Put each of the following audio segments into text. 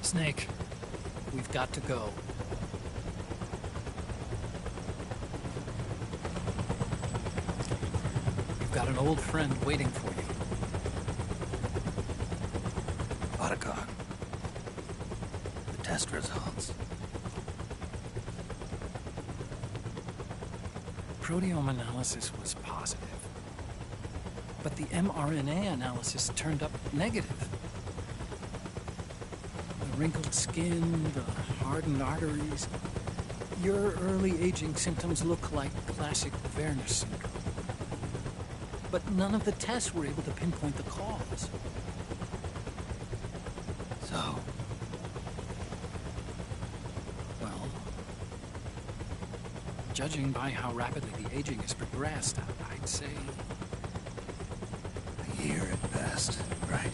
Snake, we've got to go. You've got an old friend waiting for you. Otacon. The test results. Proteome analysis was positive. But the mRNA analysis turned up negative. The wrinkled skin, the hardened arteries. Your early aging symptoms look like classic Werner syndrome. But none of the tests were able to pinpoint the cause. So? Well, judging by how rapidly the aging has progressed, I'd say... a year at best, right?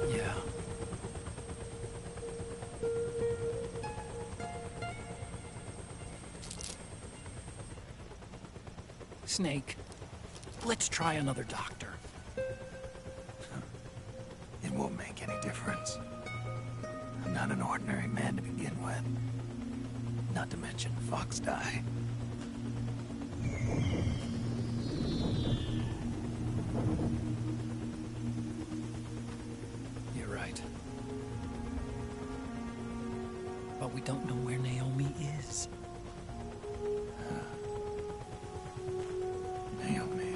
Yeah. Snake, let's try another doctor. It won't make any difference. I'm not an ordinary man to begin with. Not to mention Fox die. You're right. But we don't know where Naomi is. Naomi.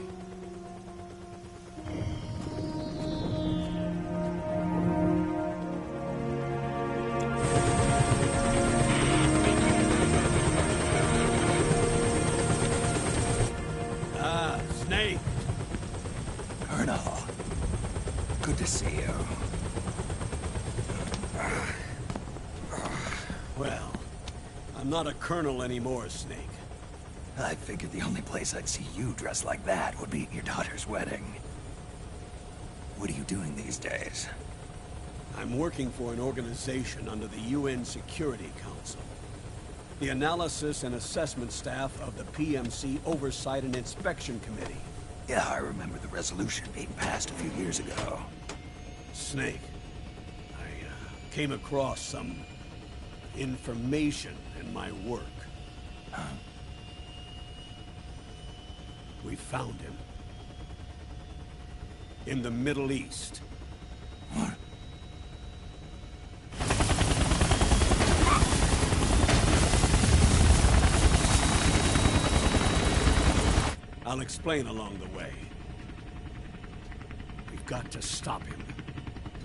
Snake! Colonel. Good to see you. Well, I'm not a colonel anymore, Snake. I figured the only place I'd see you dressed like that would be at your daughter's wedding. What are you doing these days? I'm working for an organization under the UN Security Council. The Analysis and Assessment Staff of the PMC Oversight and Inspection Committee. Yeah, I remember the resolution being passed a few years ago. Snake, I came across some information in my work. Huh? We found him. In the Middle East. What? I'll explain along the way. We've got to stop him.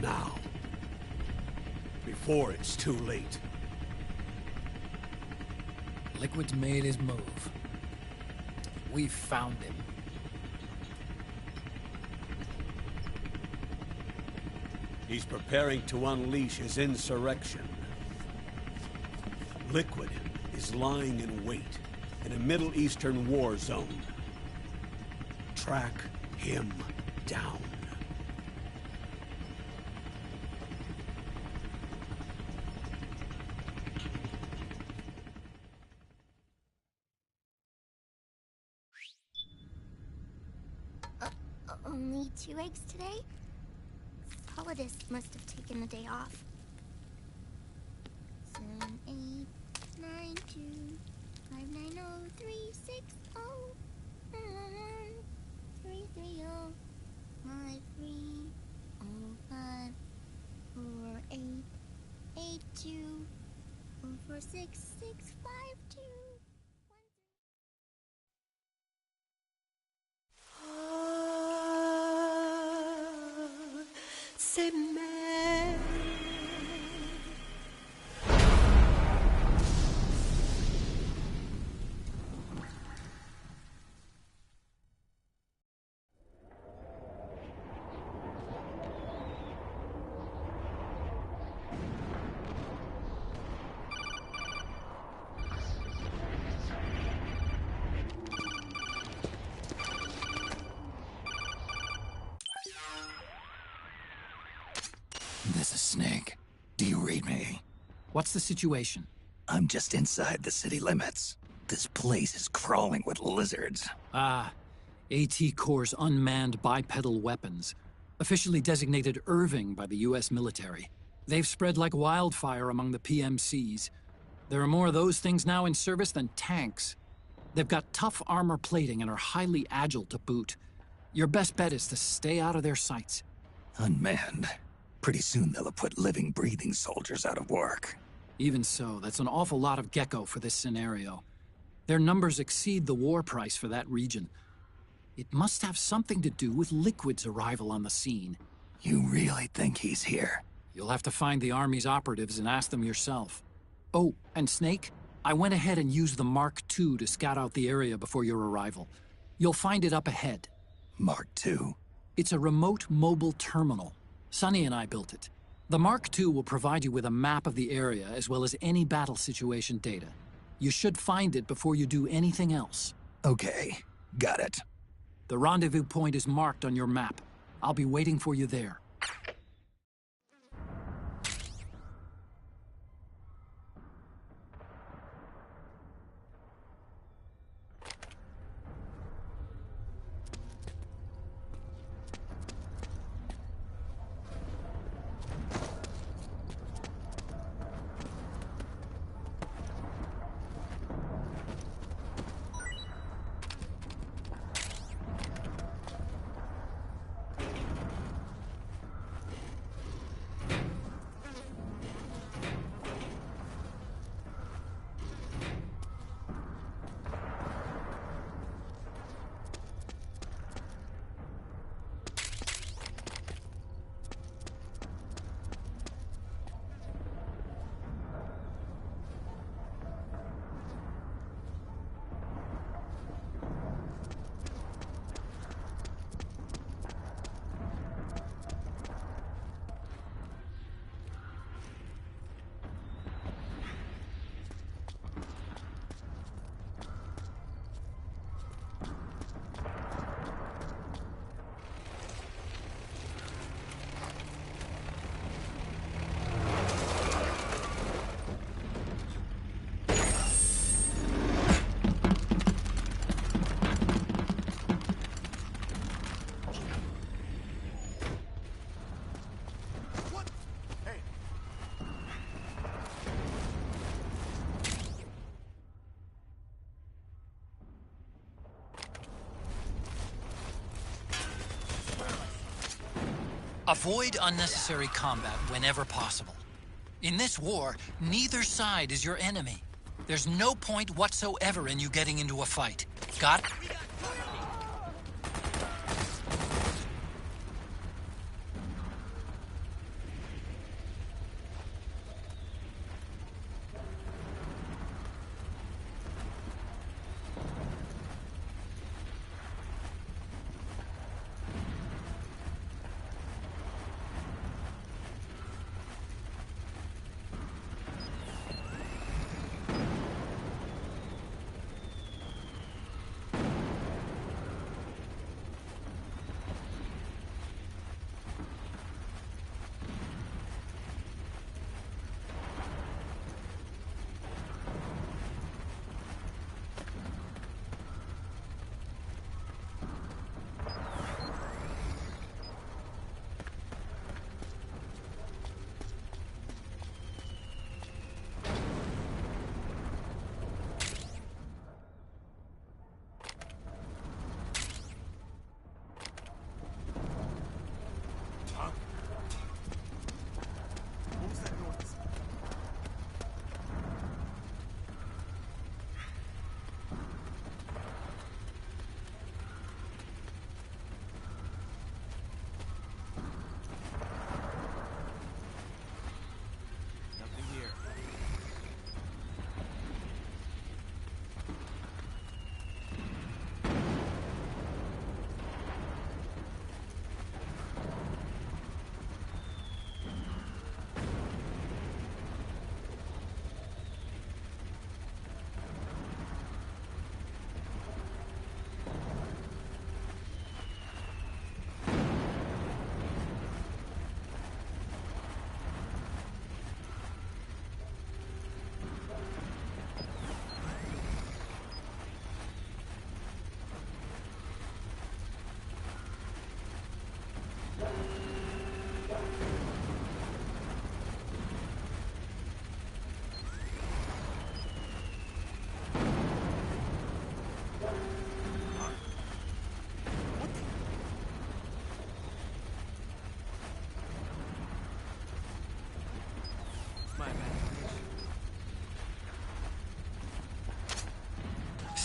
Now. Before it's too late. Liquid's made his move. We found him. He's preparing to unleash his insurrection. Liquid is lying in wait in a Middle Eastern war zone. Track him down. Only 2 eggs today? Holidays must have taken the day off. 7, 8, 9, 2, 5, 9, 0, 3, 6, 0, 3, 3, 0, 5, 3, 0, 5, 4, 8, 8, 2, 4, 4, 6, 6, 5, 2. C'est mère. This is Snake. Do you read me? What's the situation? I'm just inside the city limits. This place is crawling with lizards. Ah, AT Corps' unmanned bipedal weapons. Officially designated Irving by the US military. They've spread like wildfire among the PMCs. There are more of those things now in service than tanks. They've got tough armor plating and are highly agile to boot. Your best bet is to stay out of their sights. Unmanned. Pretty soon they'll have put living, breathing soldiers out of work. Even so, that's an awful lot of gecko for this scenario. Their numbers exceed the war price for that region. It must have something to do with Liquid's arrival on the scene. You really think he's here? You'll have to find the Army's operatives and ask them yourself. Oh, and Snake, I went ahead and used the Mark II to scout out the area before your arrival. You'll find it up ahead. Mark II? It's a remote mobile terminal. Sonny and I built it. The Mark II will provide you with a map of the area as well as any battle situation data. You should find it before you do anything else. Okay, got it. The rendezvous point is marked on your map. I'll be waiting for you there. Avoid unnecessary combat whenever possible. In this war, neither side is your enemy. There's no point whatsoever in you getting into a fight. Got it?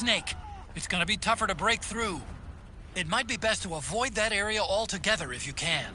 Snake, it's gonna be tougher to break through. It might be best to avoid that area altogether if you can.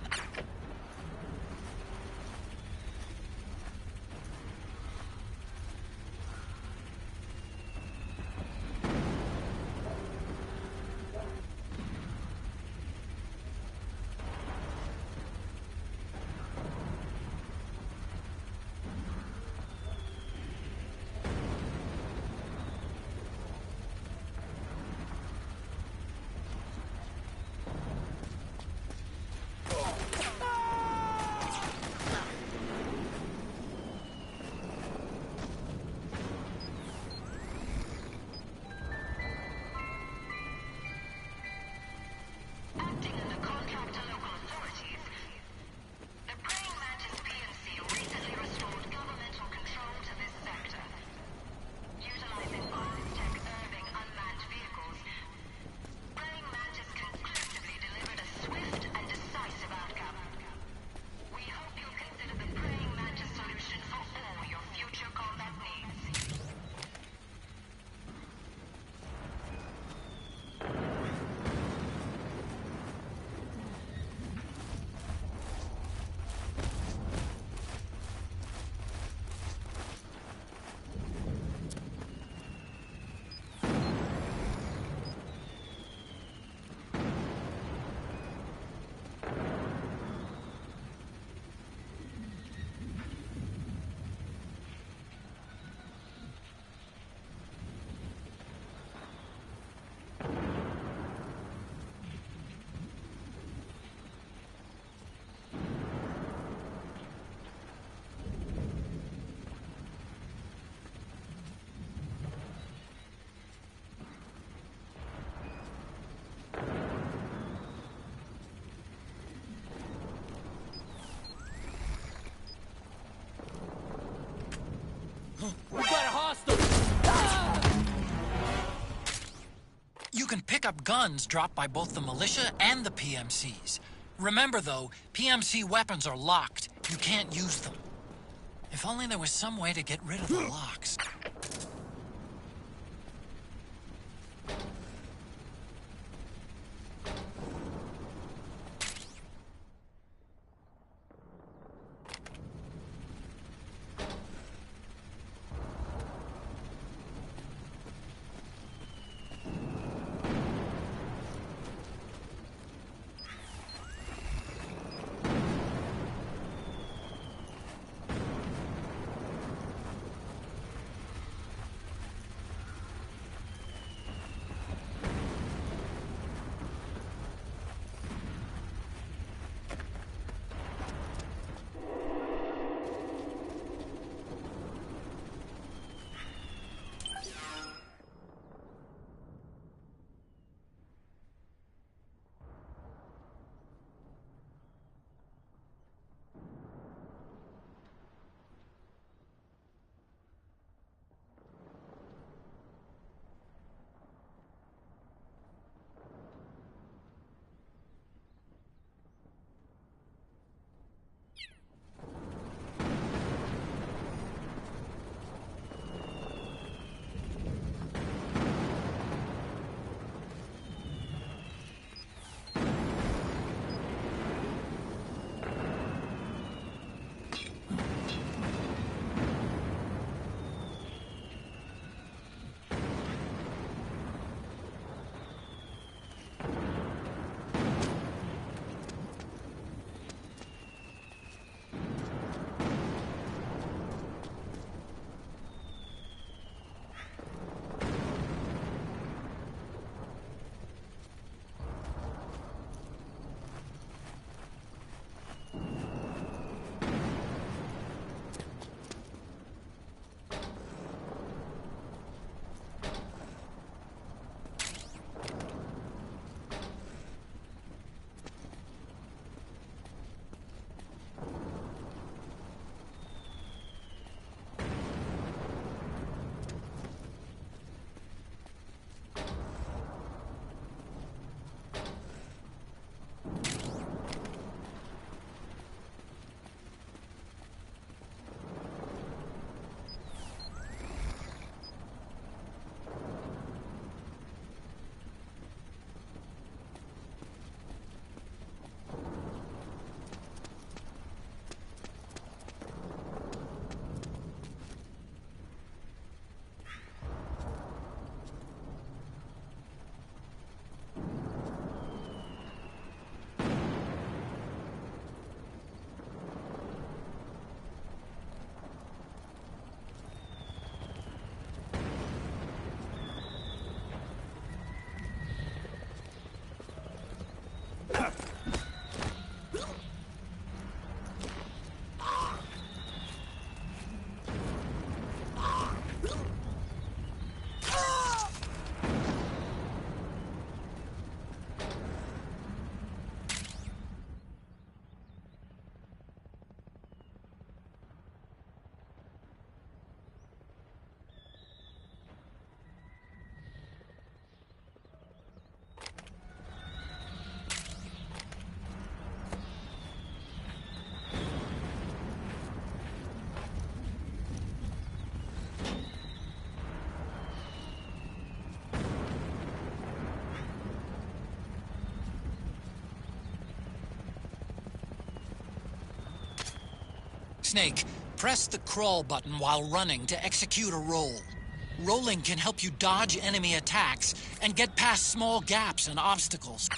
We got a hostile! You can pick up guns dropped by both the militia and the PMCs. Remember, though, PMC weapons are locked. You can't use them. If only there was some way to get rid of the locks. Snake, press the crawl button while running to execute a roll. Rolling can help you dodge enemy attacks and get past small gaps and obstacles.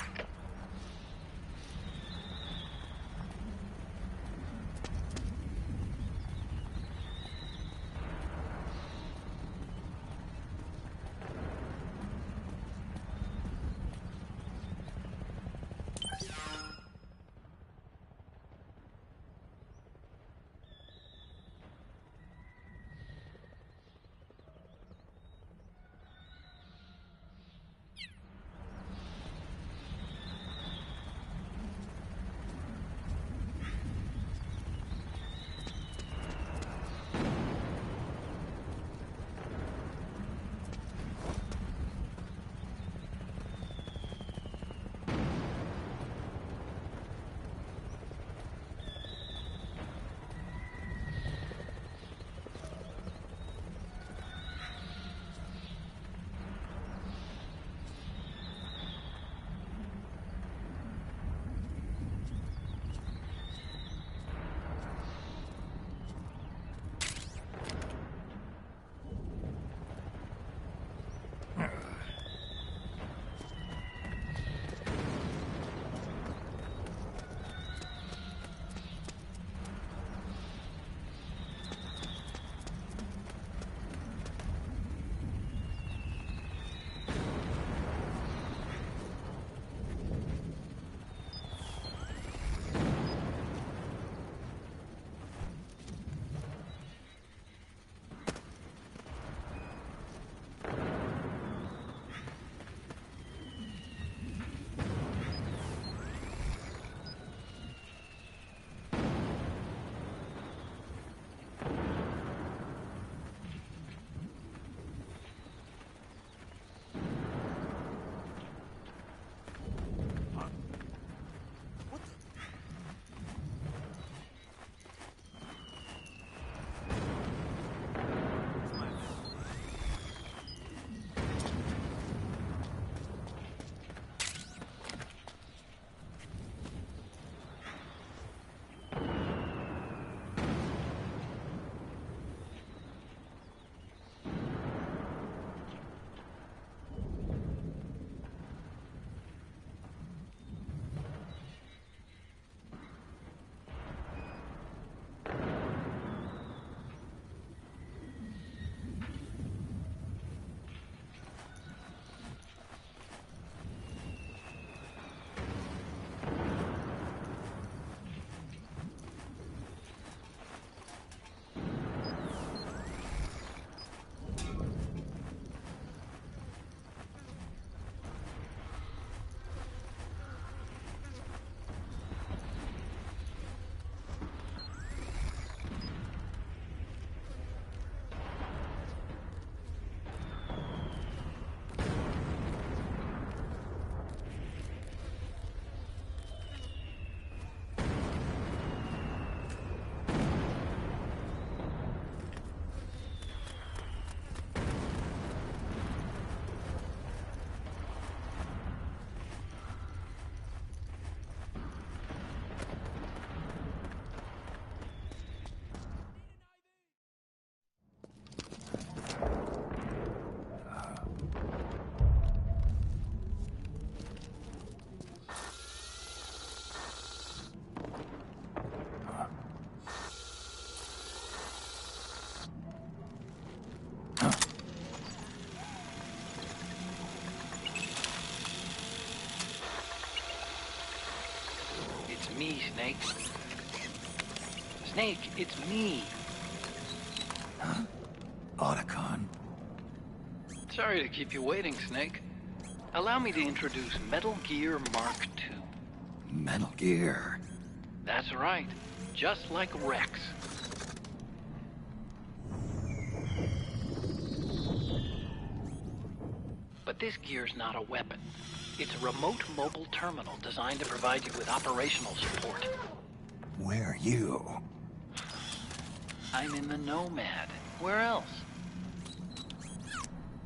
me, Snake. Snake, it's me. Huh? Otacon. Sorry to keep you waiting, Snake. Allow me to introduce Metal Gear Mark II. Metal Gear. That's right. Just like Rex. But this gear's not a weapon. It's a remote mobile terminal designed to provide you with operational support. Where are you? I'm in the Nomad. Where else?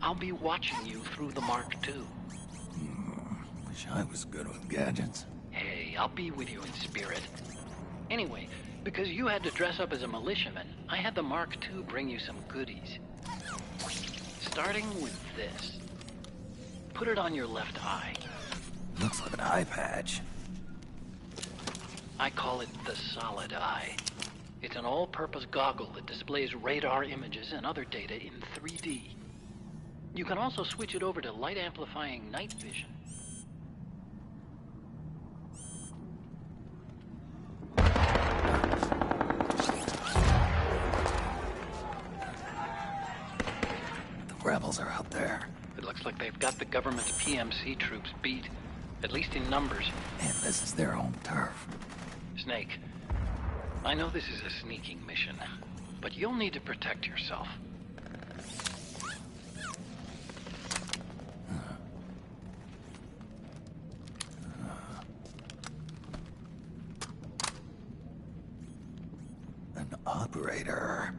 I'll be watching you through the Mark II. Wish I was good with gadgets. Hey, I'll be with you in spirit. Anyway, because you had to dress up as a militiaman, I had the Mark II bring you some goodies. Starting with this. Put it on your left eye. Looks like an eye patch. I call it the Solid Eye. It's an all-purpose goggle that displays radar images and other data in 3D. You can also switch it over to light-amplifying night vision. The rebels are out there. It looks like they've got the government's PMC troops beat, at least in numbers. And this is their home turf. Snake, I know this is a sneaking mission, but you'll need to protect yourself. An operator.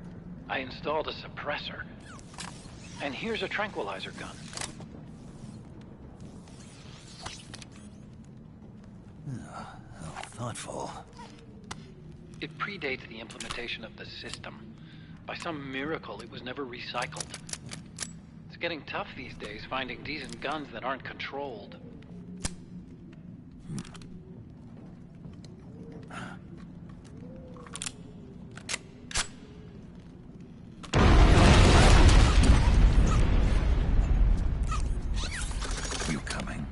I installed a suppressor. And here's a tranquilizer gun. How thoughtful. It predates the implementation of the system. By some miracle, it was never recycled. It's getting tough these days finding decent guns that aren't controlled. You coming?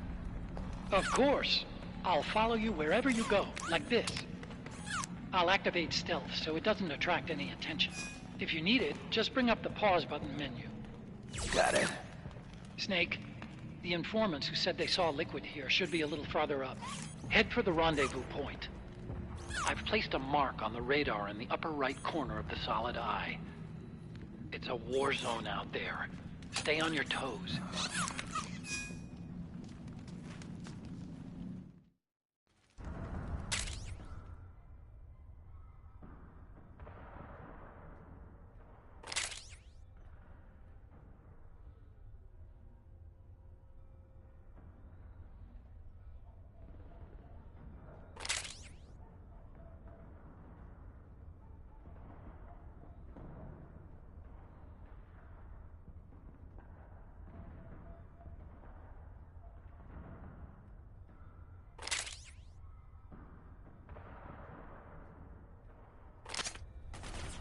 Of course. I'll follow you wherever you go, like this. I'll activate stealth so it doesn't attract any attention. If you need it, just bring up the pause button menu. Got it. Snake, the informants who said they saw liquid here should be a little farther up. Head for the rendezvous point. I've placed a mark on the radar in the upper right corner of the Solid Eye. It's a war zone out there. Stay on your toes.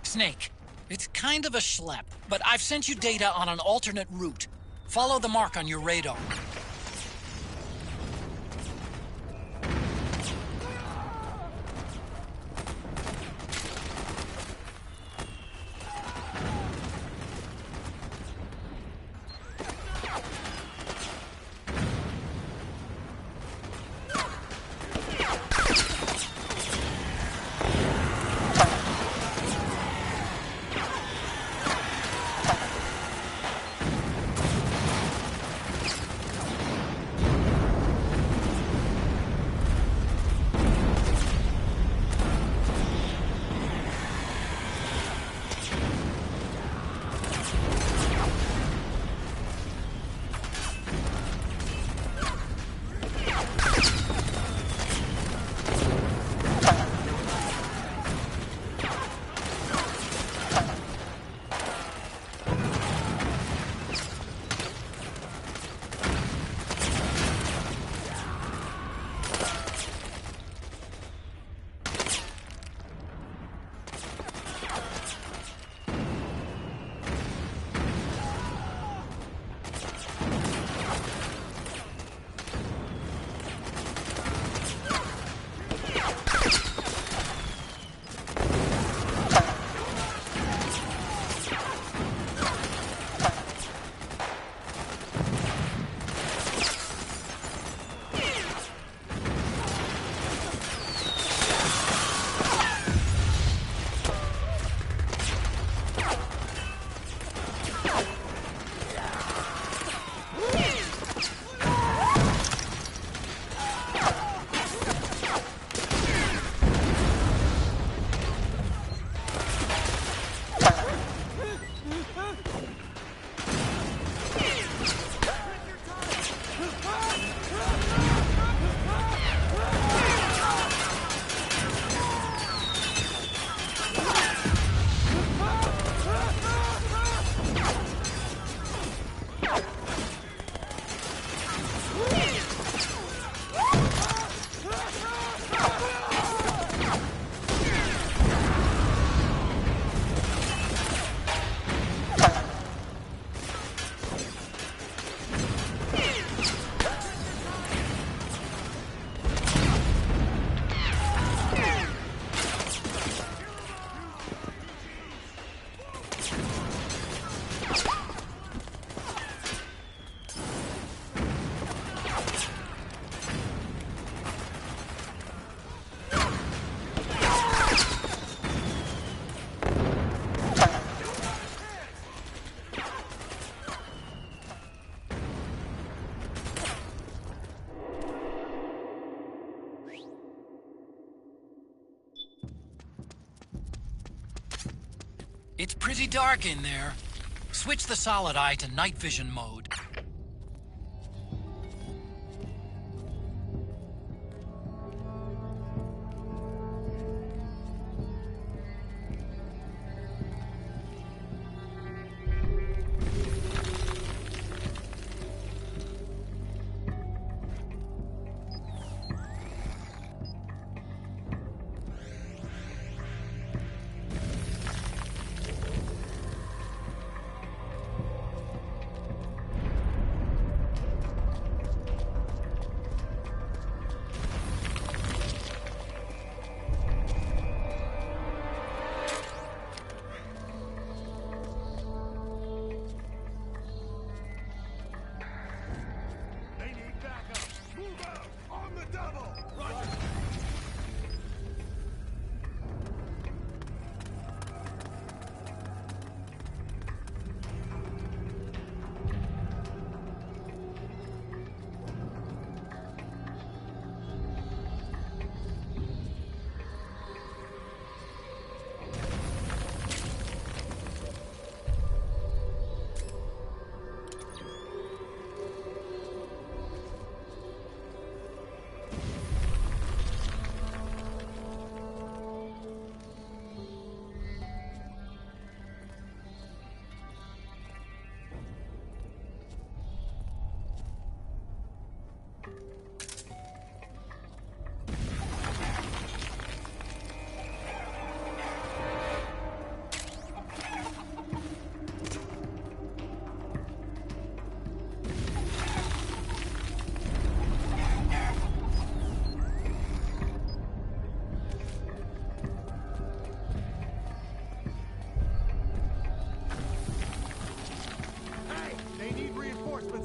Snake, it's kind of a schlep, but I've sent you data on an alternate route. Follow the mark on your radar. It's pretty dark in there. Switch the solid eye to night vision mode.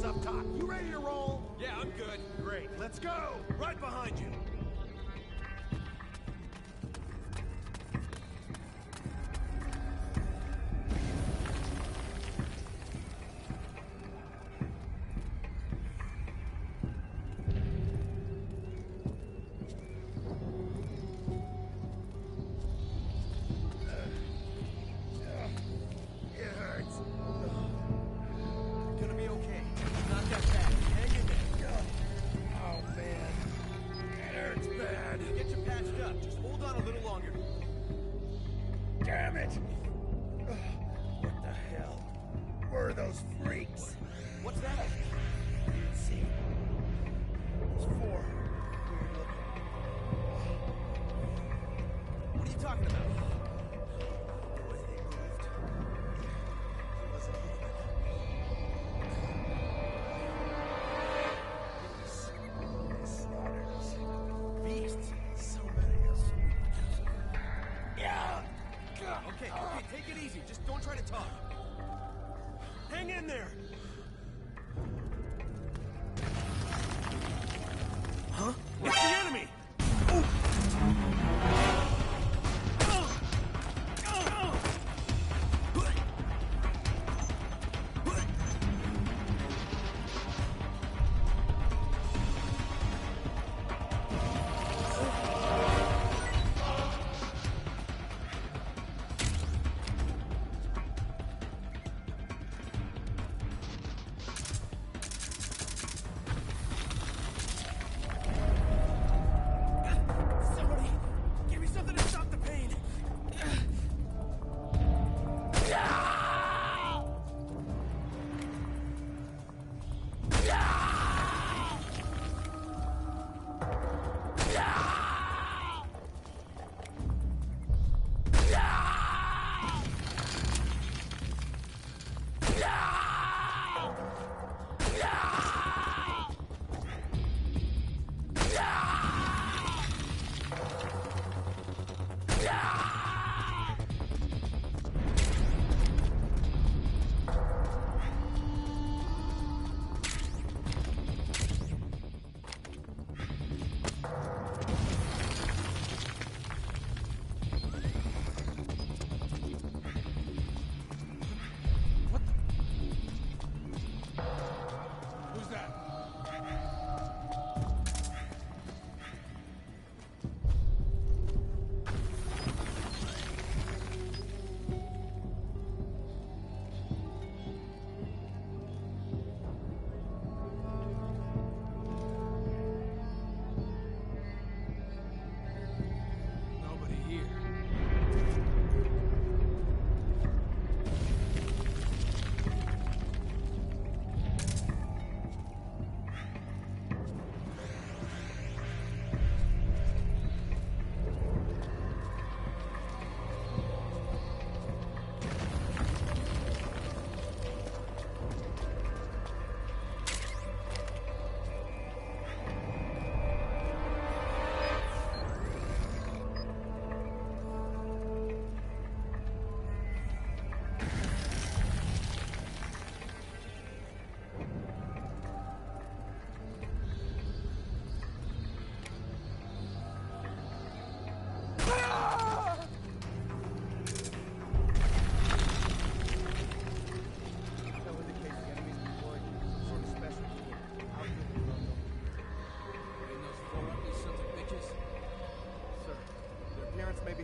Up top. You ready to roll? Yeah, I'm good. Great. Let's go. Right behind you. Damn it! What the hell were those freaks? What's that? Let's see. There's 4. Weird looking. What are you talking about? The way they moved. It wasn't human. They slaughtered us. Beasts. So many of them. Yeah! Okay, take it easy. Just don't try to talk. Hang in there! Huh? It's the enemy!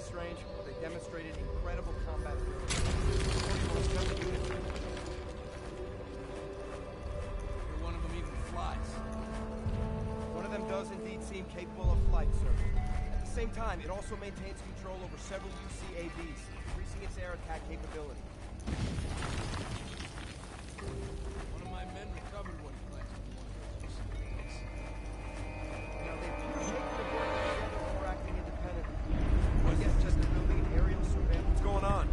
this range, they demonstrated incredible combat ability. You're one of them even flies. One of them does indeed seem capable of flight, sir. At the same time, it also maintains control over several UCAVs, increasing its air attack capability. One of my men recovered one flight from one of those UCAVs. Now, they appear capable of working together or acting independently. I guess just building an aerial surveillance. What's going on?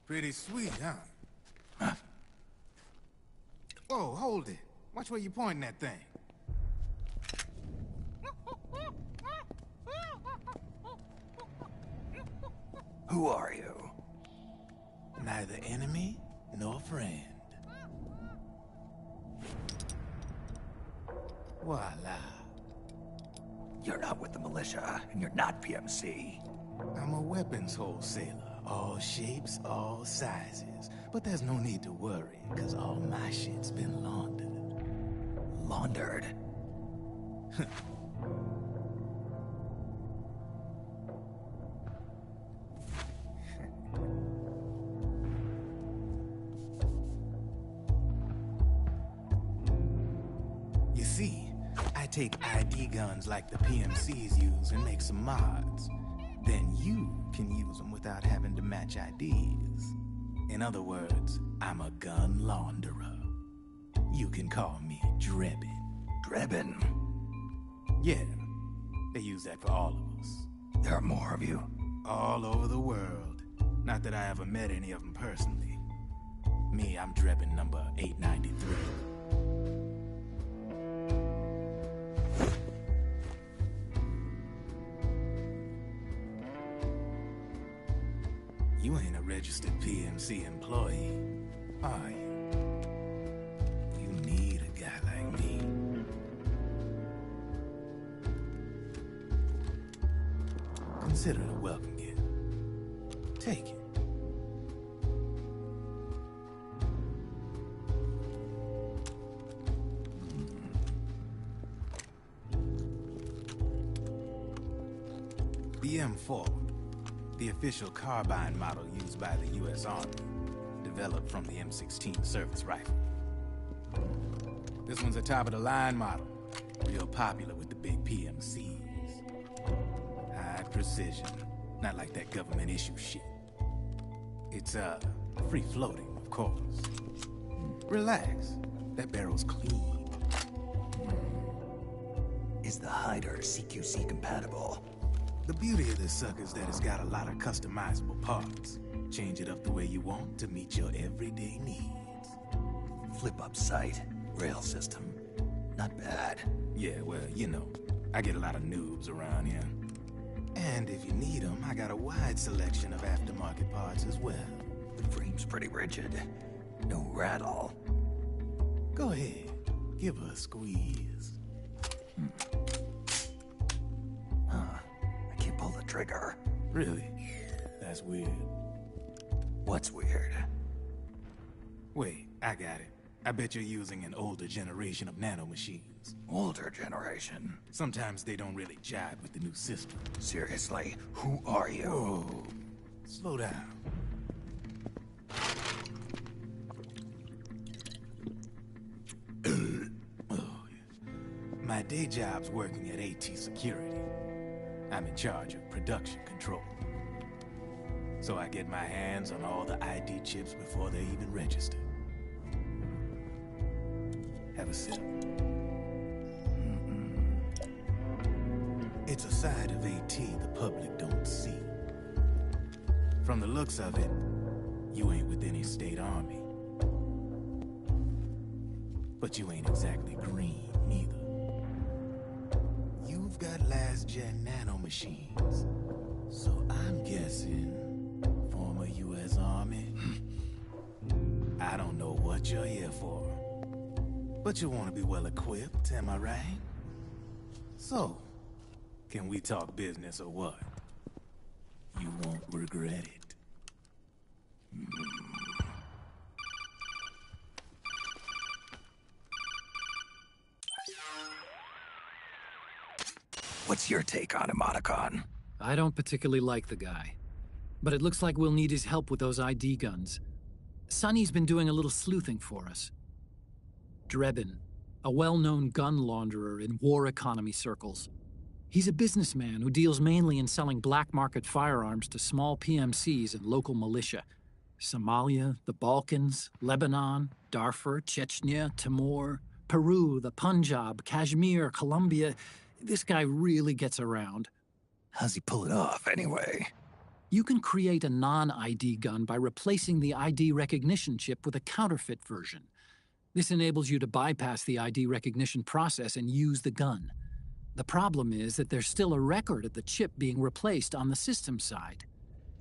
Pretty sweet, huh? Whoa, hold it. Watch where you pointing that thing. Who are you? neither enemy nor friend. Voila. You're not with the militia, and you're not PMC. I'm a weapons wholesaler. All shapes, all sizes. But there's no need to worry, because all my shit's been laundered. Laundered? You see, I take ID guns like the PMCs use and make some mods. Then you can use them without having to match IDs. In other words, I'm a gun launderer. You can call me Drebin. Drebin? Yeah, they use that for all of us. There are more of you. All over the world. Not that I ever met any of them personally. Me, I'm Drebin number 893. You ain't a registered PMC employee, are you? You need a guy like me. Consider it a welcome gift. Take it. The M4. The official carbine model used by the U.S. Army, developed from the M16 service rifle. This one's a top-of-the-line model, real popular with the big PMCs. High precision, not like that government issue shit. It's, free-floating, of course. Relax, that barrel's clean. Is the hider CQC compatible? The beauty of this sucker is that it's got a lot of customizable parts. Change it up the way you want to meet your everyday needs. Flip-up sight, rail system. Not bad. Yeah, well, you know, I get a lot of noobs around here. And if you need them, I got a wide selection of aftermarket parts as well. The frame's pretty rigid. No rattle. Go ahead, give her a squeeze. Pull the trigger. Really? That's weird. What's weird? Wait, I got it. I bet you're using an older generation of nanomachines. Older generation? Sometimes they don't really jive with the new system. Seriously, who are you? Whoa. Slow down. Oh, yeah. My day job's working at AT Security. I'm in charge of production control. So I get my hands on all the ID chips before they even register. Have a sip. It's a side of AT the public don't see. From the looks of it, you ain't with any state army. But you ain't exactly green, neither. You've got last-gen nanomachines. So I'm guessing former U.S. Army? I don't know what you're here for. But you want to be well-equipped, am I right? So, can we talk business or what? You won't regret it. What's your take on him, Otacon? I don't particularly like the guy. But it looks like we'll need his help with those ID guns. Sonny's been doing a little sleuthing for us. Drebin, a well-known gun launderer in war economy circles. He's a businessman who deals mainly in selling black market firearms to small PMCs and local militia. Somalia, the Balkans, Lebanon, Darfur, Chechnya, Timor, Peru, the Punjab, Kashmir, Colombia. This guy really gets around. How's he pull it off, anyway? You can create a non-ID gun by replacing the ID recognition chip with a counterfeit version. This enables you to bypass the ID recognition process and use the gun. The problem is that there's still a record of the chip being replaced on the system side.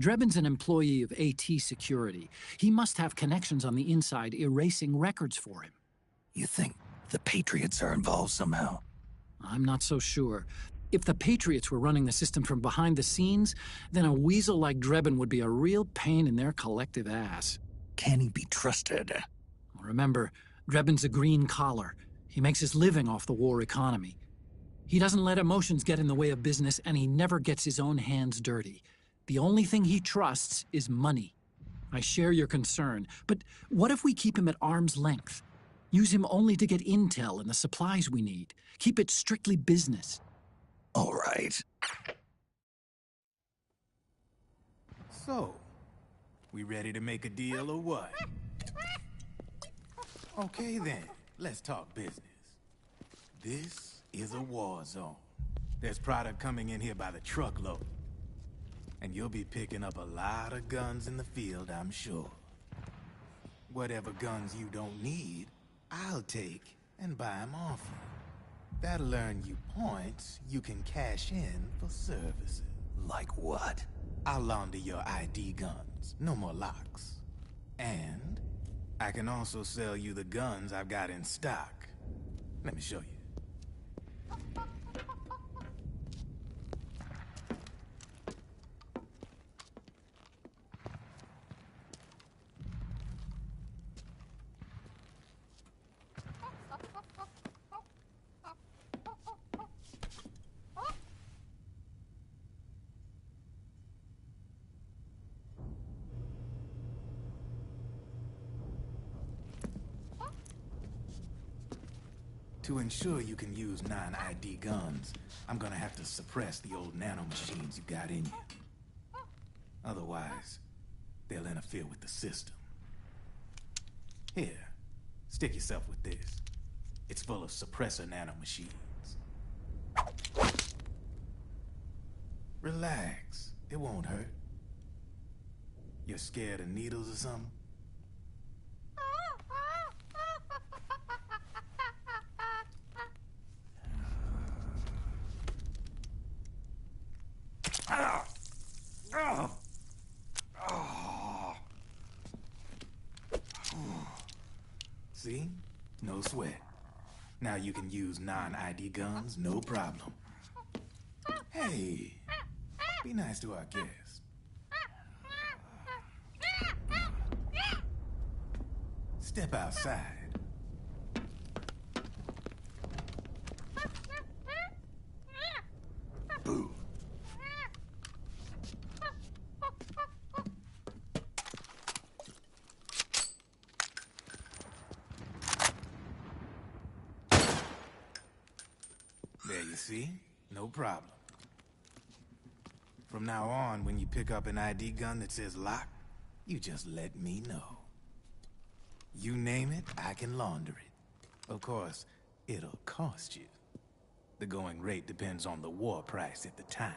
Drebin's an employee of AT Security. He must have connections on the inside erasing records for him. You think the Patriots are involved somehow? I'm not so sure. If the Patriots were running the system from behind the scenes, then a weasel like Drebin would be a real pain in their collective ass. Can he be trusted? Remember, Drebin's a green collar. He makes his living off the war economy. He doesn't let emotions get in the way of business, and he never gets his own hands dirty. The only thing he trusts is money. I share your concern, but what if we keep him at arm's length? Use him only to get intel and the supplies we need. Keep it strictly business. All right. So, we ready to make a deal or what? Okay then, let's talk business. This is a war zone. There's product coming in here by the truckload. And you'll be picking up a lot of guns in the field, I'm sure. Whatever guns you don't need, I'll take and buy them off you. That'll earn you points you can cash in for services. Like what? I'll launder your ID guns, no more locks. And I can also sell you the guns I've got in stock. Let me show you. To ensure you can use non-ID guns, I'm gonna have to suppress the old nanomachines you got in you. Otherwise, they'll interfere with the system. Here, stick yourself with this. It's full of suppressor nanomachines. Relax, it won't hurt. You're scared of needles or something? See? No sweat. Now you can use non-ID guns, no problem. Hey, be nice to our guest. Step outside. Boo. There you see? No problem. From now on, when you pick up an ID gun that says lock, you just let me know. You name it, I can launder it. Of course, it'll cost you. The going rate depends on the war price at the time.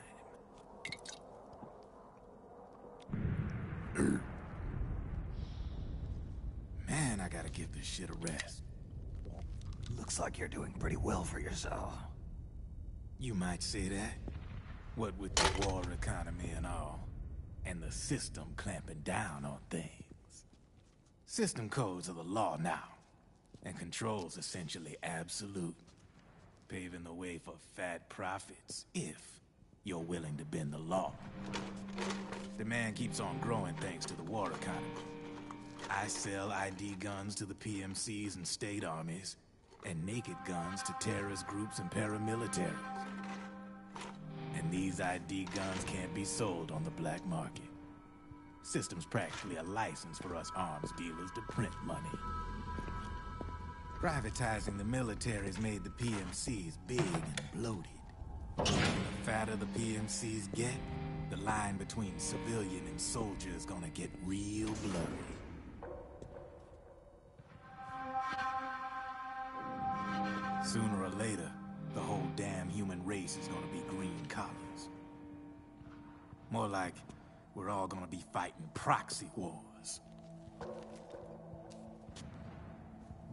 Man, I gotta give this shit a rest. Looks like you're doing pretty well for yourself. You might say that. What with the war economy and all, and the system clamping down on things. System codes are the law now, and control's essentially absolute, paving the way for fat profits if you're willing to bend the law. Demand keeps on growing thanks to the war economy. I sell ID guns to the PMCs and state armies, and naked guns to terrorist groups and paramilitaries. And these ID guns can't be sold on the black market. System's practically a license for us arms dealers to print money. Privatizing the military's made the PMCs big and bloated. The fatter the PMCs get, the line between civilian and soldier is gonna get real blurry. Sooner or later, the whole damn human race is gonna be green collars. More like, we're all gonna be fighting proxy wars.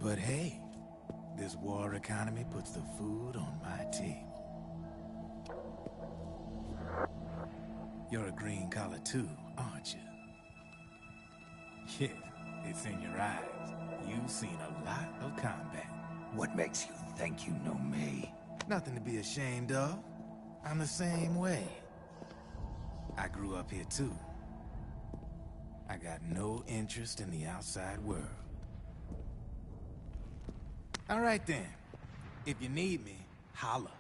But hey, this war economy puts the food on my table. You're a green collar too, aren't Yeah, it's in your eyes. You've seen a lot of combat. What makes you think you know me? Nothing to be ashamed of. I'm the same way. I grew up here too. I got no interest in the outside world. All right then. If you need me, holla.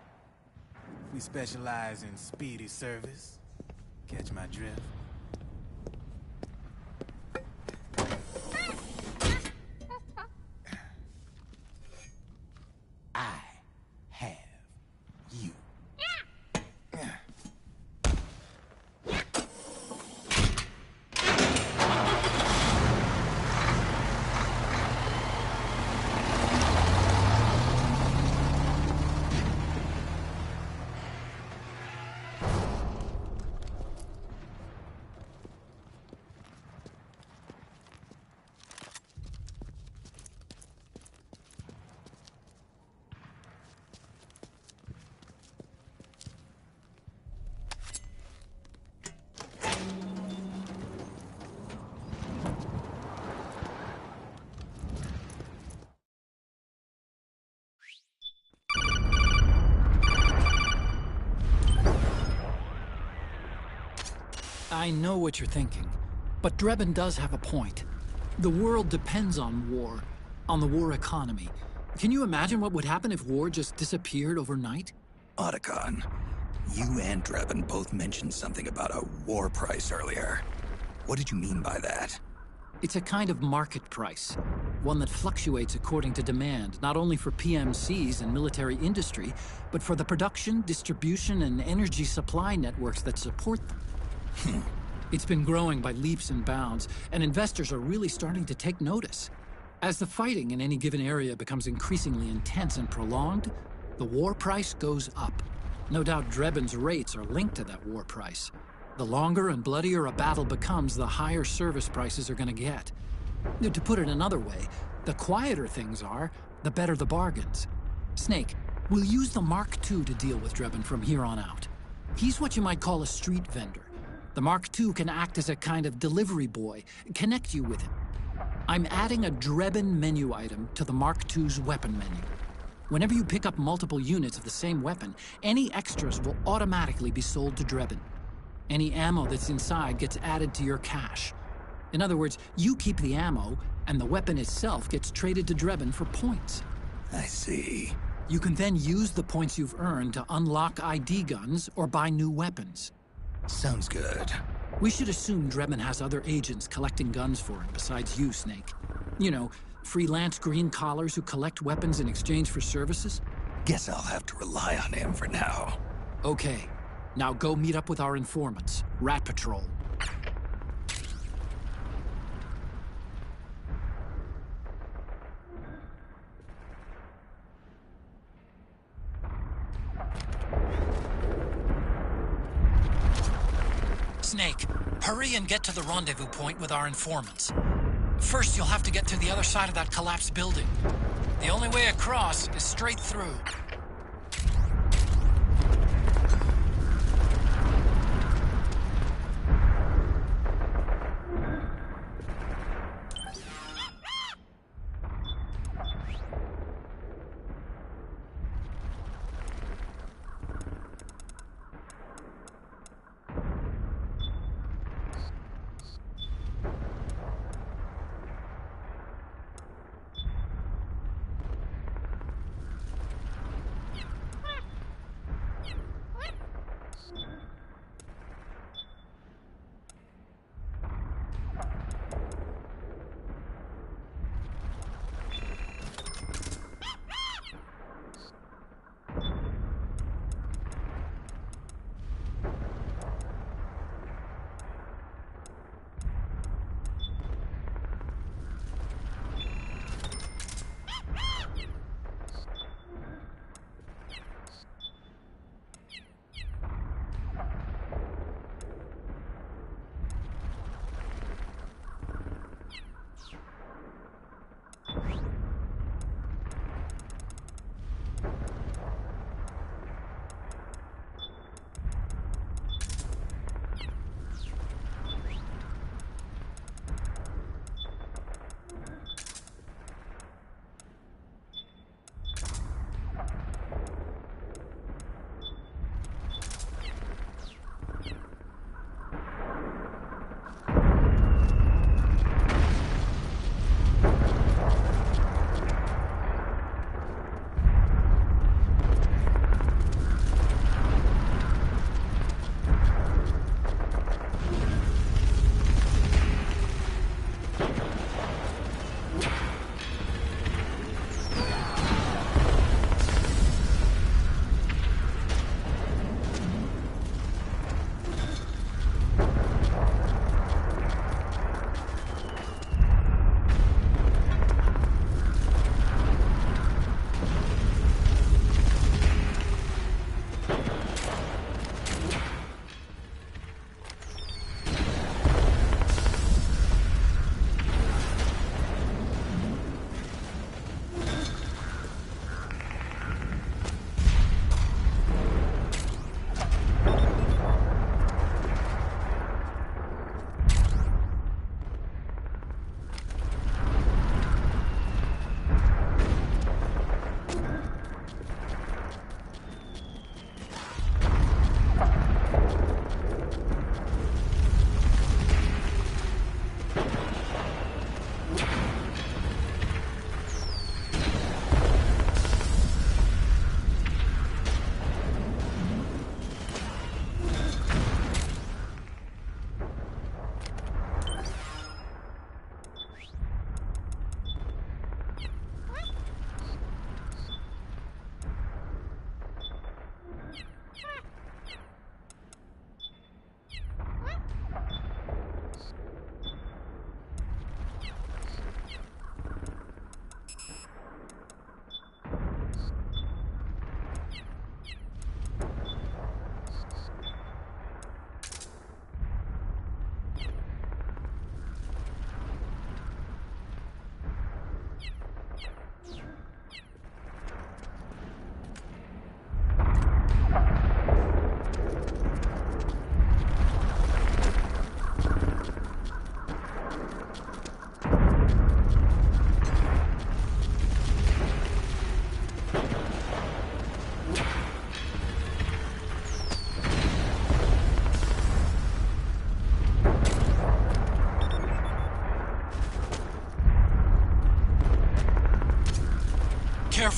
We specialize in speedy service. Catch my drift? I have you. I know what you're thinking, but Drebin does have a point. The world depends on war, on the war economy. Can you imagine what would happen if war just disappeared overnight? Otacon, you and Drebin both mentioned something about a war price earlier. What did you mean by that? It's a kind of market price, one that fluctuates according to demand, not only for PMCs and military industry, but for the production, distribution, and energy supply networks that support them. It's been growing by leaps and bounds, and investors are really starting to take notice. As the fighting in any given area becomes increasingly intense and prolonged, the war price goes up. No doubt Drebin's rates are linked to that war price. The longer and bloodier a battle becomes, the higher service prices are going to get. To put it another way, the quieter things are, the better the bargains. Snake, we'll use the Mark II to deal with Drebin from here on out. He's what you might call a street vendor. The Mark II can act as a kind of delivery boy, connect you with him. I'm adding a Drebin menu item to the Mark II's weapon menu. Whenever you pick up multiple units of the same weapon, any extras will automatically be sold to Drebin. Any ammo that's inside gets added to your cache. In other words, you keep the ammo, and the weapon itself gets traded to Drebin for points. I see. You can then use the points you've earned to unlock ID guns or buy new weapons. Sounds good. We should assume Drebin has other agents collecting guns for him besides you, Snake. You know, freelance green collars who collect weapons in exchange for services? Guess I'll have to rely on him for now. Okay. Now go meet up with our informants, Rat Patrol. Snake, hurry and get to the rendezvous point with our informants. First, you'll have to get to the other side of that collapsed building. The only way across is straight through.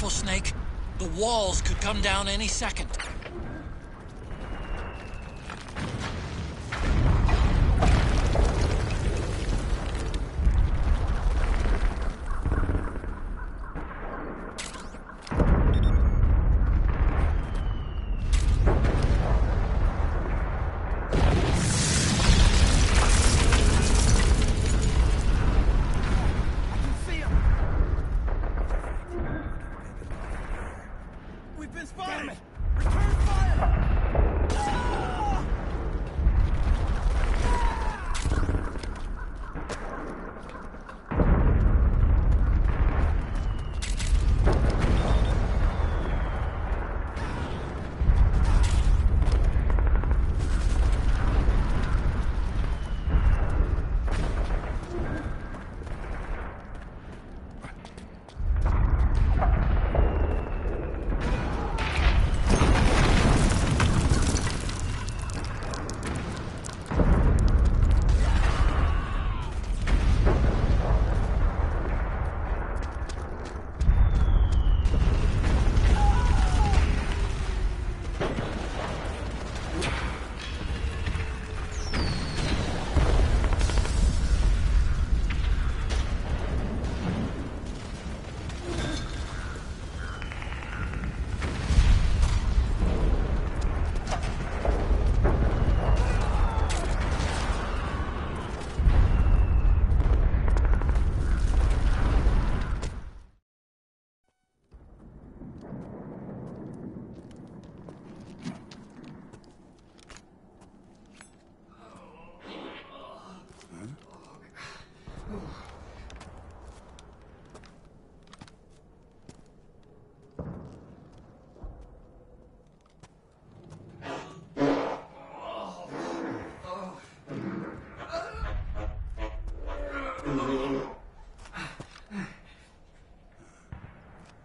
careful, Snake. The walls could come down any second.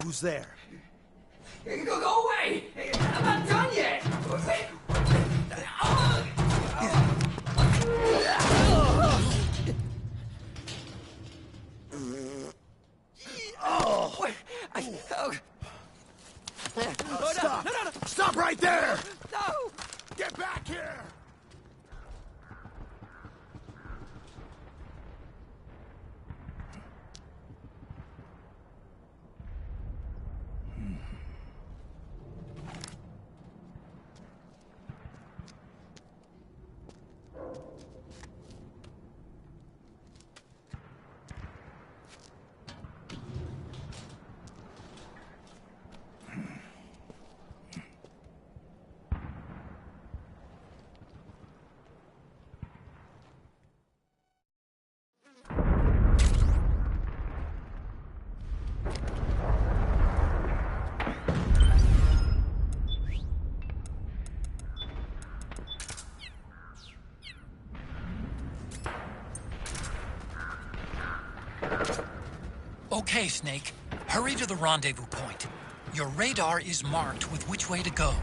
Who's there? Go away! I'm not done yet! Stop! Stop right there! No! Get back here! Okay, Snake. Hurry to the rendezvous point. Your radar is marked with which way to go.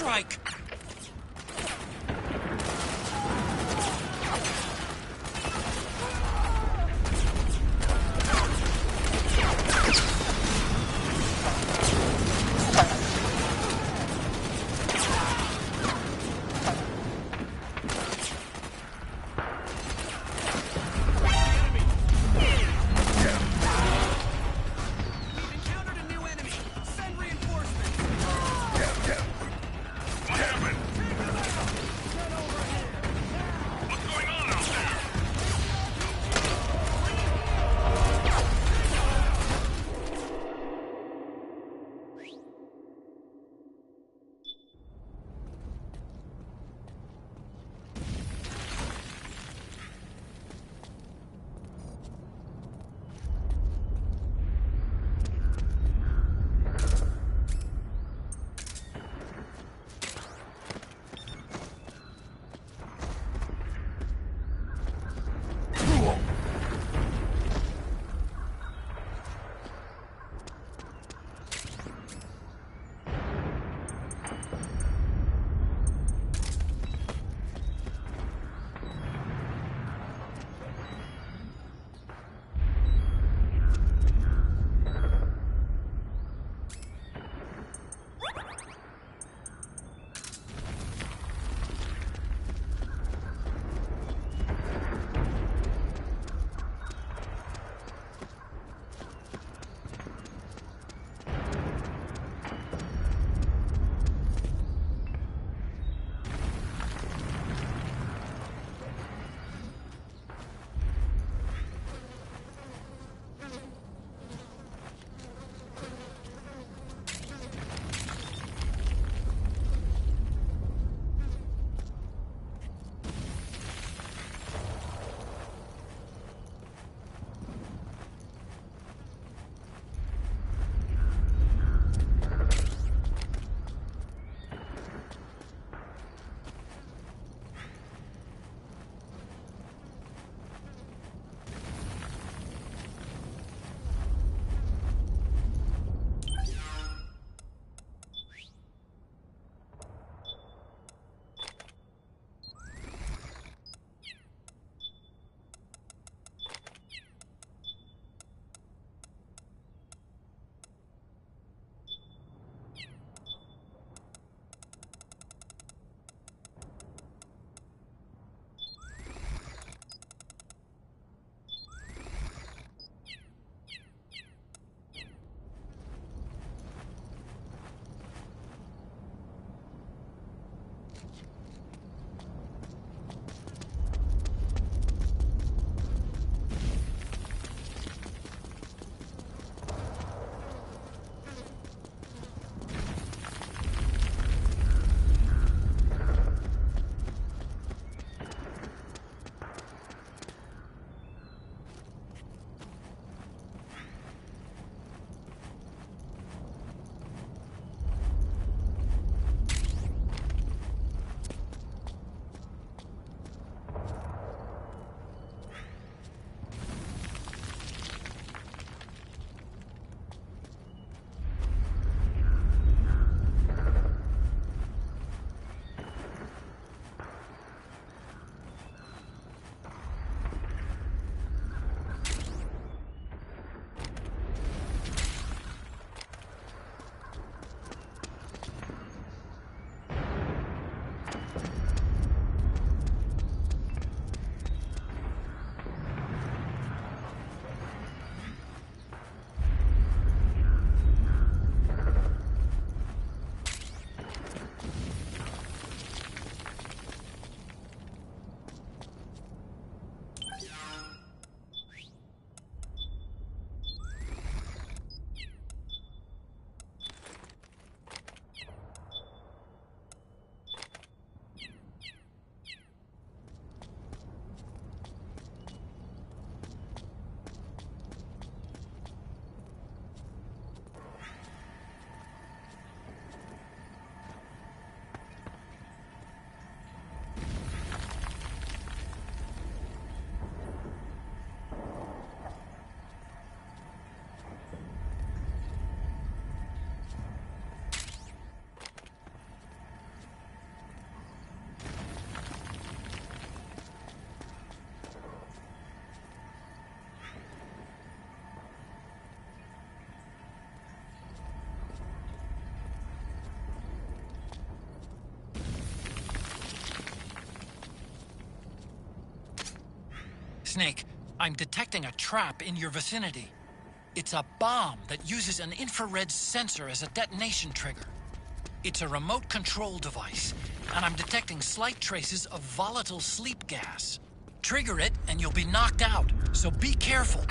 strike! We've encountered a new enemy. Send reinforcements. Snake, I'm detecting a trap in your vicinity. It's a bomb that uses an infrared sensor as a detonation trigger. It's a remote control device, and I'm detecting slight traces of volatile sleep gas. Trigger it, and you'll be knocked out, so be careful.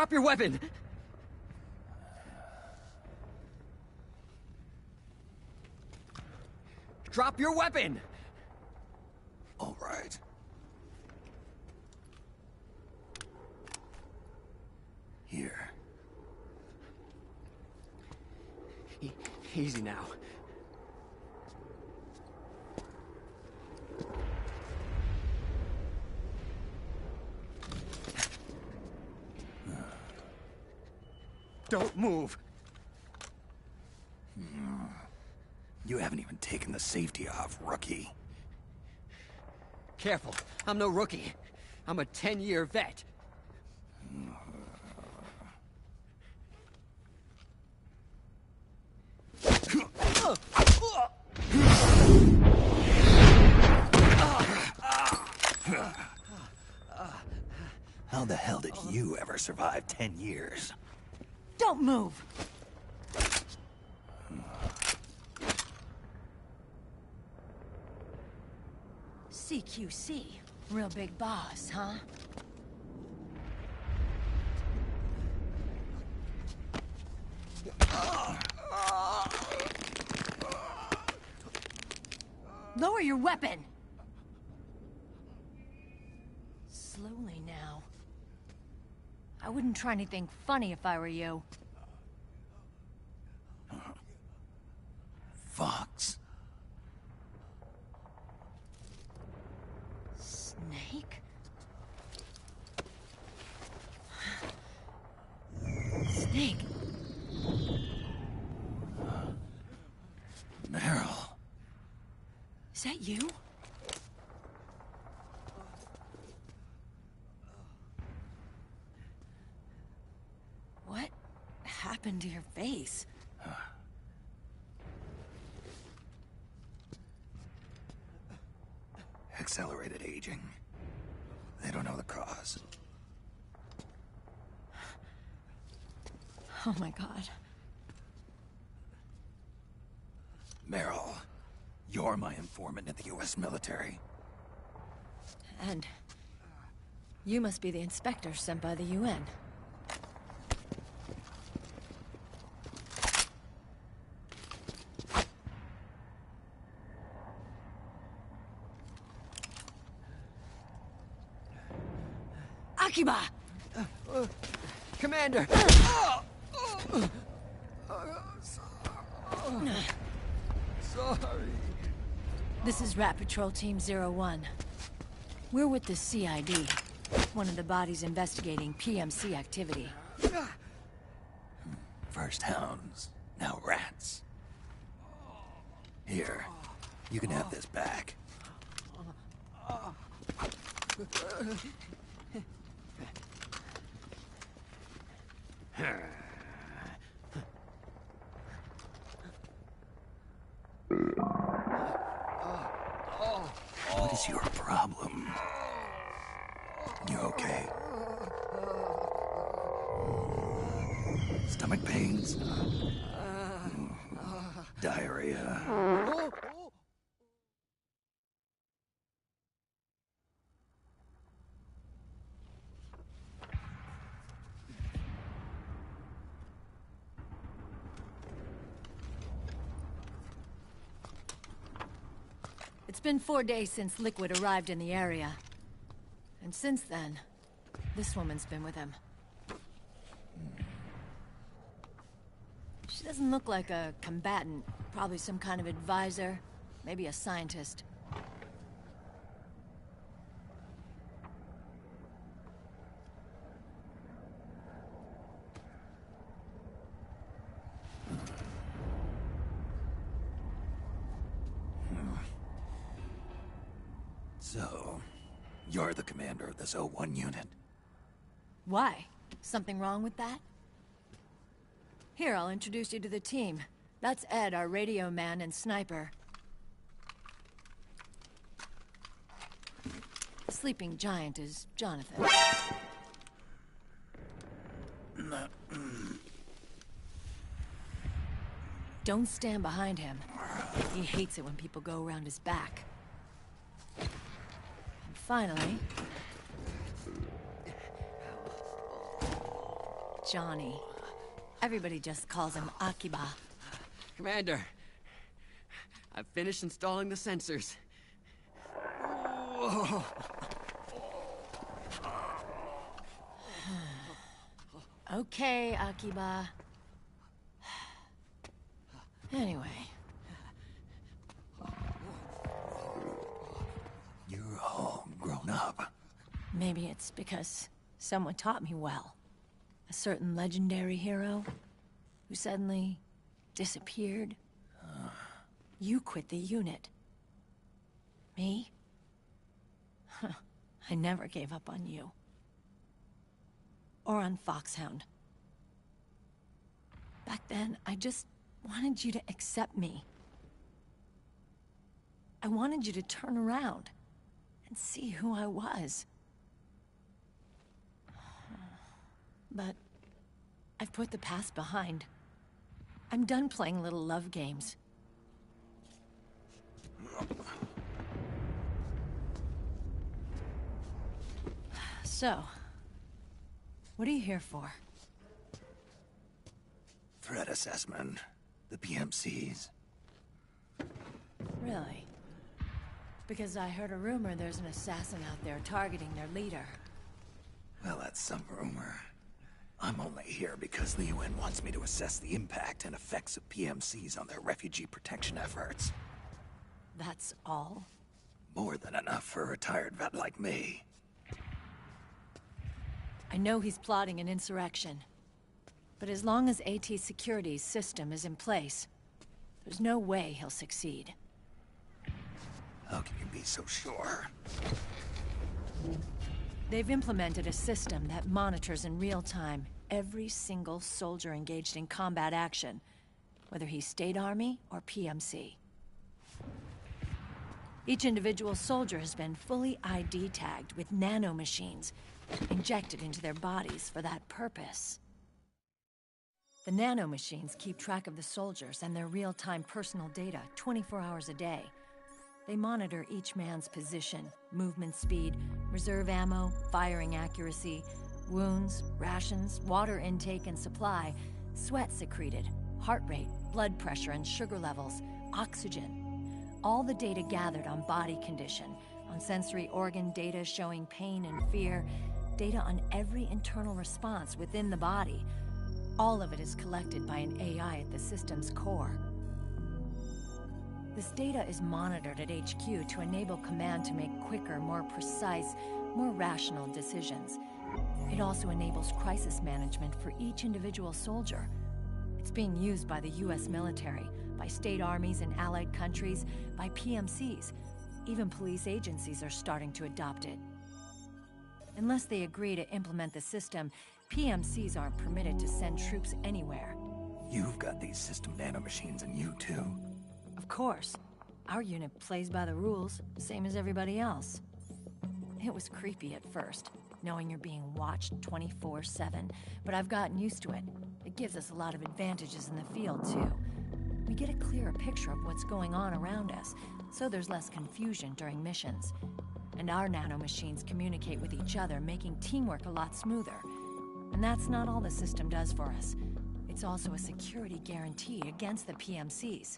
Drop your weapon! Drop your weapon! All right. Here. Easy now. Don't move. You haven't even taken the safety off, rookie. Careful, I'm no rookie. I'm a 10-year vet. How the hell did you ever survive 10 years? Don't move! CQC. Real big boss, huh? Lower your weapon! Slowly now. I wouldn't try anything funny if I were you. Fox. Snake? Snake? Meryl. Is that you? What happened to your face? Accelerated aging. They don't know the cause. Oh my god. Meryl, you're my informant in the U.S. military. And you must be the inspector sent by the UN. Akiba! Commander! Sorry. This is Rat Patrol Team 01. We're with the CID, one of the bodies investigating PMC activity. First hounds, now rats. Here, you can have this back. What is your problem? You okay? Stomach pains? Diarrhea? It's been 4 days since Liquid arrived in the area. And since then, this woman's been with him. She doesn't look like a combatant. Probably some kind of advisor. Maybe a scientist. So, you're the commander of this O1 unit? Why? Something wrong with that? Here, I'll introduce you to the team. That's Ed, our radio man and sniper. The sleeping giant is Jonathan. Don't stand behind him. He hates it when people go around his back. And finally... Johnny. Everybody just calls him Akiba. Commander, I've finished installing the sensors. Okay, Akiba. Anyway. You're all grown up. Maybe it's because someone taught me well. A certain legendary hero who suddenly disappeared. You quit the unit. Me? I never gave up on you. Or on Foxhound. Back then, I just wanted you to accept me. I wanted you to turn around and see who I was. But I've put the past behind. I'm done playing little love games. So, what are you here for? Threat assessment. The PMCs. Really? Because I heard a rumor there's an assassin out there targeting their leader. Well, that's some rumor. I'm only here because the UN wants me to assess the impact and effects of PMCs on their refugee protection efforts. That's all? More than enough for a retired vet like me. I know he's plotting an insurrection. But as long as AT Security's system is in place, there's no way he'll succeed. How can you be so sure? They've implemented a system that monitors in real time every single soldier engaged in combat action, whether he's State Army or PMC. Each individual soldier has been fully ID tagged with nanomachines injected into their bodies for that purpose. The nanomachines keep track of the soldiers and their real-time personal data 24 hours a day. They monitor each man's position, movement speed, reserve ammo, firing accuracy, wounds, rations, water intake and supply, sweat secreted, heart rate, blood pressure and sugar levels, oxygen. All the data gathered on body condition, on sensory organ data showing pain and fear, data on every internal response within the body. All of it is collected by an AI at the system's core. This data is monitored at HQ to enable command to make quicker, more precise, more rational decisions. It also enables crisis management for each individual soldier. It's being used by the US military, by state armies in allied countries, by PMCs. Even police agencies are starting to adopt it. Unless they agree to implement the system, PMCs aren't permitted to send troops anywhere. You've got these system nanomachines in you too. Of course. Our unit plays by the rules, same as everybody else. It was creepy at first, knowing you're being watched 24/7, but I've gotten used to it. It gives us a lot of advantages in the field, too. We get a clearer picture of what's going on around us, so there's less confusion during missions. And our nanomachines communicate with each other, making teamwork a lot smoother. And that's not all the system does for us. It's also a security guarantee against the PMCs.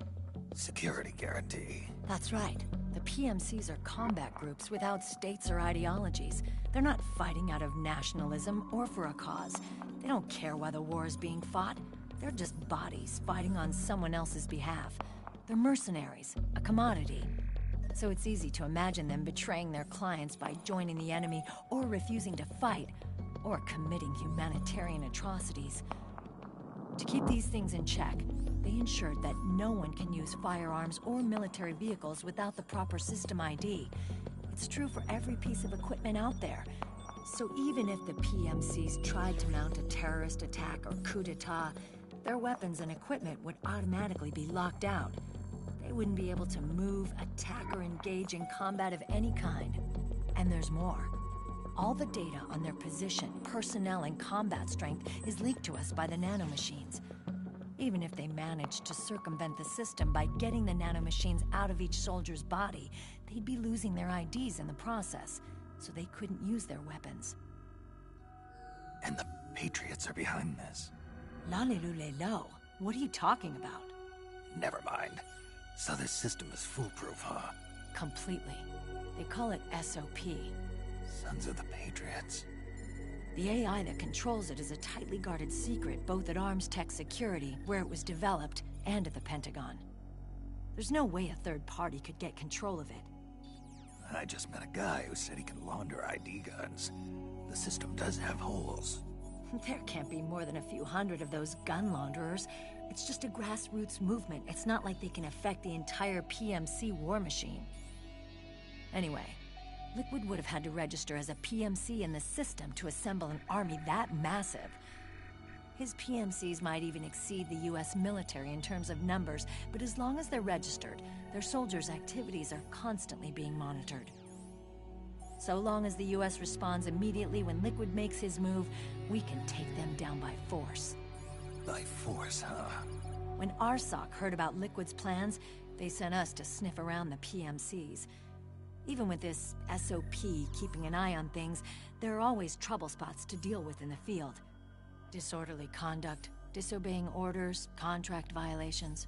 Security guarantee. That's right. The PMCs are combat groups without states or ideologies. They're not fighting out of nationalism or for a cause. They don't care why the war is being fought. They're just bodies fighting on someone else's behalf. They're mercenaries, a commodity. So it's easy to imagine them betraying their clients by joining the enemy or refusing to fight, or committing humanitarian atrocities. To keep these things in check, they ensured that no one can use firearms or military vehicles without the proper system ID. It's true for every piece of equipment out there. So even if the PMCs tried to mount a terrorist attack or coup d'etat, their weapons and equipment would automatically be locked out. They wouldn't be able to move, attack, or engage in combat of any kind. And there's more. All the data on their position, personnel, and combat strength is leaked to us by the nanomachines. Even if they managed to circumvent the system by getting the nanomachines out of each soldier's body, they'd be losing their IDs in the process, so they couldn't use their weapons. And the Patriots are behind this. Lalilulelo, what are you talking about? Never mind. So this system is foolproof, huh? Completely. They call it SOP. Sons of the Patriots. The AI that controls it is a tightly guarded secret, both at Arms Tech Security, where it was developed, and at the Pentagon. There's no way a third party could get control of it. I just met a guy who said he can launder ID guns. The system does have holes. There can't be more than a few hundred of those gun launderers. It's just a grassroots movement. It's not like they can affect the entire PMC war machine. Anyway, Liquid would have had to register as a PMC in the system to assemble an army that massive. His PMCs might even exceed the US military in terms of numbers, but as long as they're registered, their soldiers' activities are constantly being monitored. So long as the US responds immediately when Liquid makes his move, we can take them down by force. By force, huh? When RSOC heard about Liquid's plans, they sent us to sniff around the PMCs. Even with this SOP keeping an eye on things, there are always trouble spots to deal with in the field. Disorderly conduct, disobeying orders, contract violations.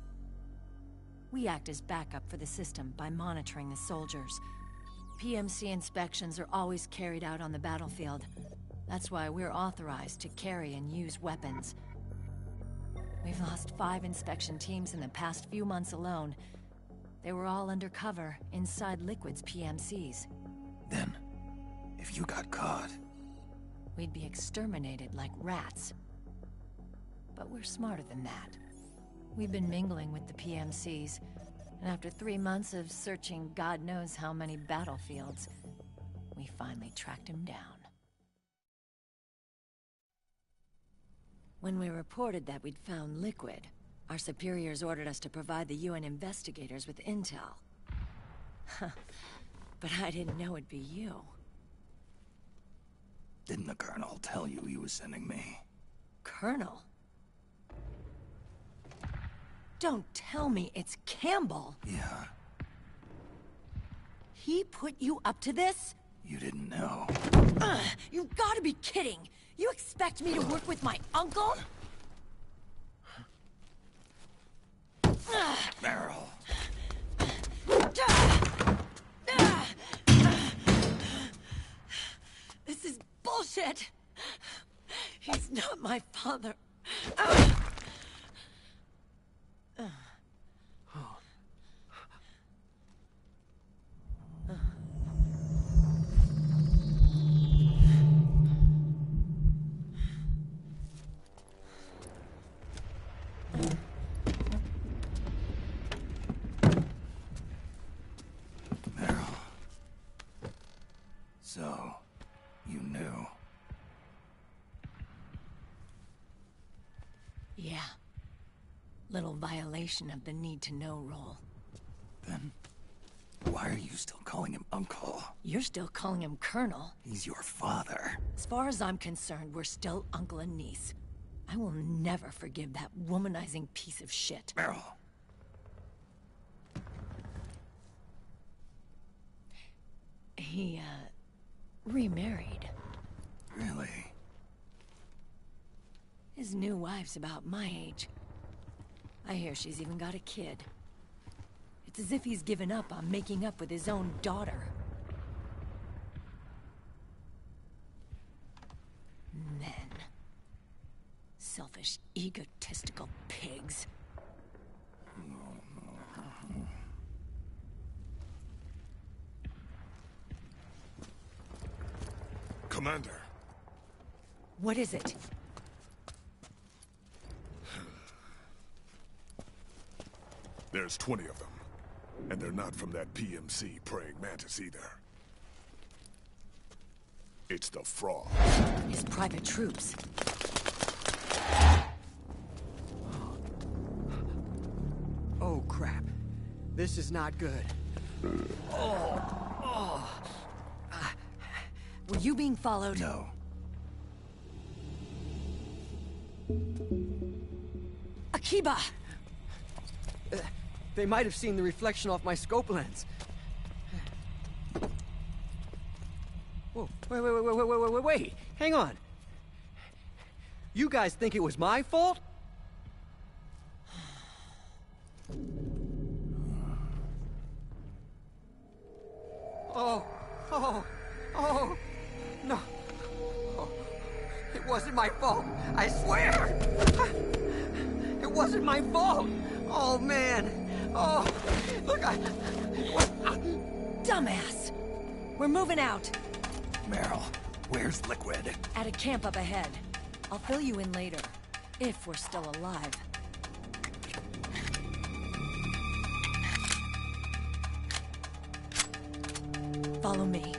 We act as backup for the system by monitoring the soldiers. PMC inspections are always carried out on the battlefield. That's why we're authorized to carry and use weapons. We've lost 5 inspection teams in the past few months alone. They were all undercover, inside Liquid's PMCs. Then, if you got caught... we'd be exterminated like rats. But we're smarter than that. We've been mingling with the PMCs, and after 3 months of searching God knows how many battlefields, we finally tracked him down. When we reported that we'd found Liquid, our superiors ordered us to provide the UN investigators with intel. But I didn't know it'd be you. Didn't the Colonel tell you he was sending me? Colonel? Don't tell me it's Campbell! Yeah. He put you up to this? You didn't know. You've gotta be kidding! You expect me to work with my uncle? Meryl. This is bullshit! He's not my father. Meryl. So, you knew. Yeah. Little violation of the need-to-know rule. Then, why are you still calling him Uncle? You're still calling him Colonel. He's your father. As far as I'm concerned, we're still uncle and niece. I will never forgive that womanizing piece of shit. Meryl. He, remarried. Really? His new wife's about my age. I hear she's even got a kid. It's as if he's given up on making up with his own daughter. Men. Selfish, egotistical pigs. Commander. What is it? There's 20 of them. And they're not from that PMC praying mantis either. It's the Frog. His private troops. Oh, crap. This is not good. Were you being followed? No. Akiba! They might have seen the reflection off my scope lens. Whoa, wait. Hang on. You guys think it was my fault? Oh, no. Oh, it wasn't my fault, I swear! It wasn't my fault! Oh, man. Oh, look, Dumbass! We're moving out. Meryl, where's Liquid? At a camp up ahead. I'll fill you in later, if we're still alive. Follow me.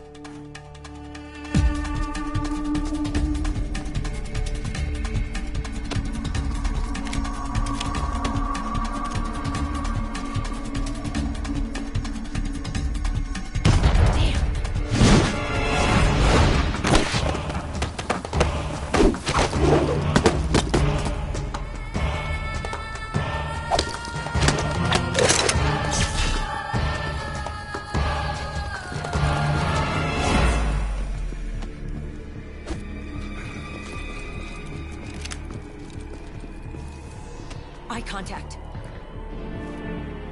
Eye contact.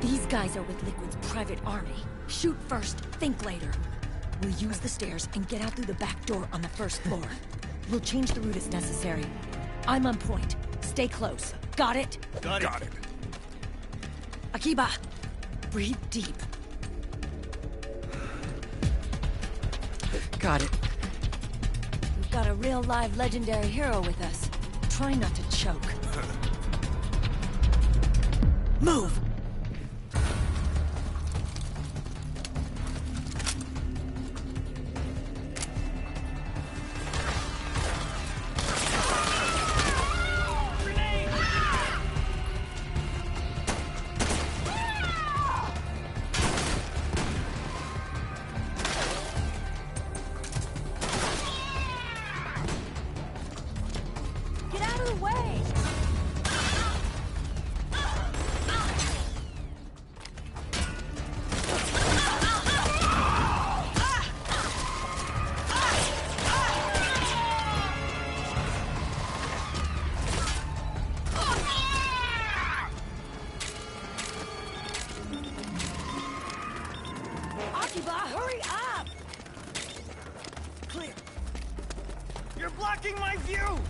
These guys are with Liquid's private army. Shoot first, think later. We'll use the stairs and get out through the back door on the first floor. We'll change the route as necessary. I'm on point. Stay close. Got it? Got it. Akiba, breathe deep. Got it. We've got a real live legendary hero with us. Try not to choke. Move! Get out of the way! Akiba, hurry up! Clear. You're blocking my view!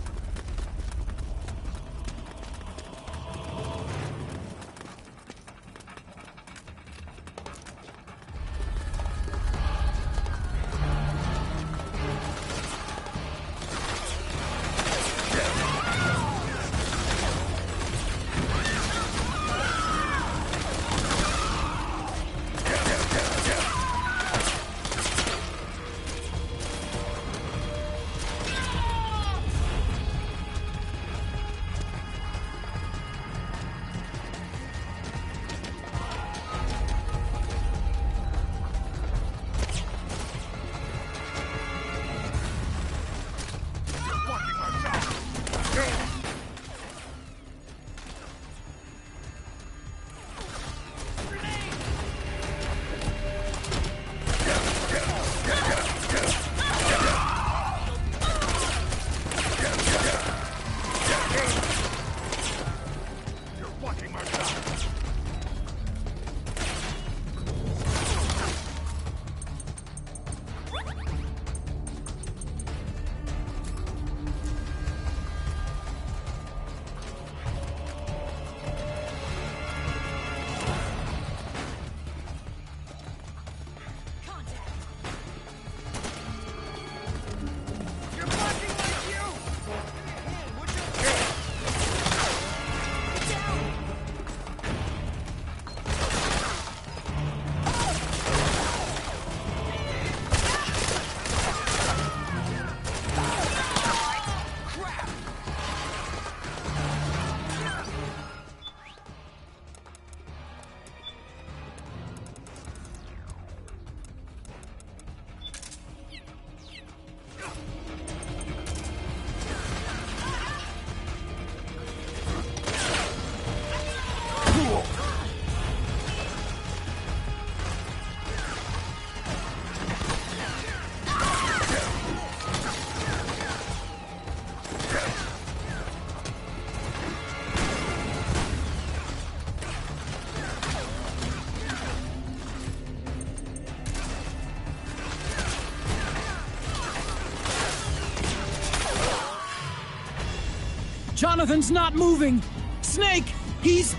Jonathan's not moving! Snake! He's...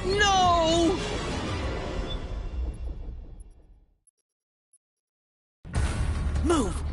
No! Move!